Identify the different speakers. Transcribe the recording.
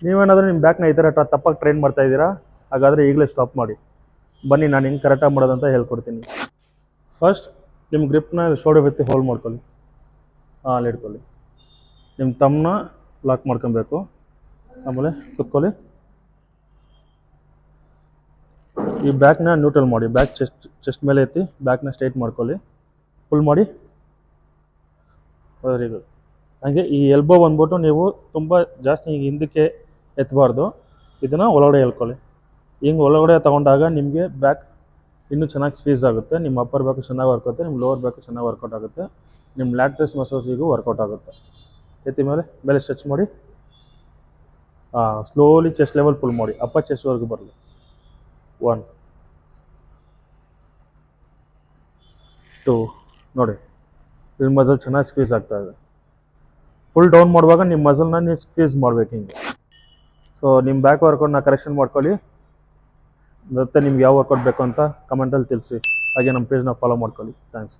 Speaker 1: ನೀವೇನಾದರೂ ನಿಮ್ಮ ಬ್ಯಾಕ್ನ ಈ ಥರ ತಪ್ಪಾಗಿ ಟ್ರೈನ್ ಮಾಡ್ತಾ ಇದ್ದೀರಾ, ಹಾಗಾದರೆ ಈಗಲೇ ಸ್ಟಾಪ್ ಮಾಡಿ. ಬನ್ನಿ ನಾನು ಹೆಂಗೆ ಕರೆಕ್ಟಾಗಿ ಮಾಡೋದಂತ ಹೇಳ್ಕೊಡ್ತೀನಿ. ಫಸ್ಟ್ ನಿಮ್ಮ ಗ್ರಿಪ್ನ ಶೋಲ್ಡರ್ ಎತ್ತಿ ಹೋಲ್ಡ್ ಮಾಡ್ಕೊಳ್ಳಿ. ಅಲ್ಲಿ ಇಟ್ಕೊಳ್ಳಿ. ನಿಮ್ಮ ತಮ್ಮನ್ನ ಲಾಕ್ ಮಾಡ್ಕೊಬೇಕು. ಆಮೇಲೆ ಕುತ್ಕೊಳ್ಳಿ. ಈ ಬ್ಯಾಕ್ನ ನ್ಯೂಟ್ರಲ್ ಮಾಡಿ. ಬ್ಯಾಕ್ ಚೆಸ್ಟ್ ಮೇಲೆ ಎತ್ತಿ ಬ್ಯಾಕ್ನ ಸ್ಟ್ರೈಟ್ ಮಾಡ್ಕೊಳ್ಳಿ. ಫುಲ್ ಮಾಡಿ. Very good. ಹಾಗೆ ಈ ಎಲ್ಬೋ ಬಂದ್ಬಿಟ್ಟು ನೀವು ತುಂಬ ಜಾಸ್ತಿ ಹಿಂಗೆ ಹಿಂದಕ್ಕೆ ಎತ್ತಬಾರ್ದು. ಇದನ್ನು ಒಳಗಡೆ ಎಳ್ಕೊಳ್ಳಿ. ಹಿಂಗೆ ಒಳಗಡೆ ತೊಗೊಂಡಾಗ ನಿಮಗೆ ಬ್ಯಾಕ್ ಇನ್ನೂ ಚೆನ್ನಾಗಿ ಸ್ಕ್ವೀಸ್ ಆಗುತ್ತೆ. ನಿಮ್ಮ ಅಪ್ಪರ್ ಬ್ಯಾಕು ಚೆನ್ನಾಗಿ ವರ್ಕೌಟ್, ನಿಮ್ಮ ಲೋವರ್ ಬ್ಯಾಕು ಚೆನ್ನಾಗಿ ವರ್ಕೌಟ್ ಆಗುತ್ತೆ. ನಿಮ್ಮ ಲ್ಯಾಟ್ರಸ್ ಮಸಲ್ಸಿಗೂ ವರ್ಕೌಟ್ ಆಗುತ್ತೆ. ಎತ್ತಿ ಮೇಲೆ ಸ್ಟ್ರೆಚ್ ಮಾಡಿ. ಸ್ಲೋಲಿ ಚೆಸ್ಟ್ ಲೆವೆಲ್ ಪುಲ್ ಮಾಡಿ. ಅಪ್ಪರ್ ಚೆಸ್ಟ್ವರೆಗೂ ಬರಲಿ. 1 2 ನೋಡಿ, ನಿಮ್ಮ ಮಸಲ್ ಚೆನ್ನಾಗಿ ಸ್ಕ್ವೀಸ್ ಆಗ್ತಾ ಇದೆ. ಫುಲ್ ಡೌನ್ ಮಾಡುವಾಗ ನಿಮ್ಮ ಮಸಲ್ನ ನೀವು ಸ್ಕ್ವೀಸ್ ಮಾಡಬೇಕು ಹಿಂಗೆ. ಸೊ ನಿಮ್ಮ ಬ್ಯಾಕ್ ವರ್ಕೌಟ್ನ ಕರೆಕ್ಷನ್ ಮಾಡ್ಕೊಳ್ಳಿ. ಮತ್ತೆ ನಿಮ್ಗೆ ಯಾವ ವರ್ಕೌಟ್ ಬೇಕು ಅಂತ ಕಮೆಂಟಲ್ಲಿ ತಿಳಿಸಿ. ಹಾಗೆ ನಮ್ಮ ಪೇಜ್ನ ಫಾಲೋ ಮಾಡ್ಕೊಳ್ಳಿ. ಥ್ಯಾಂಕ್ಸ್.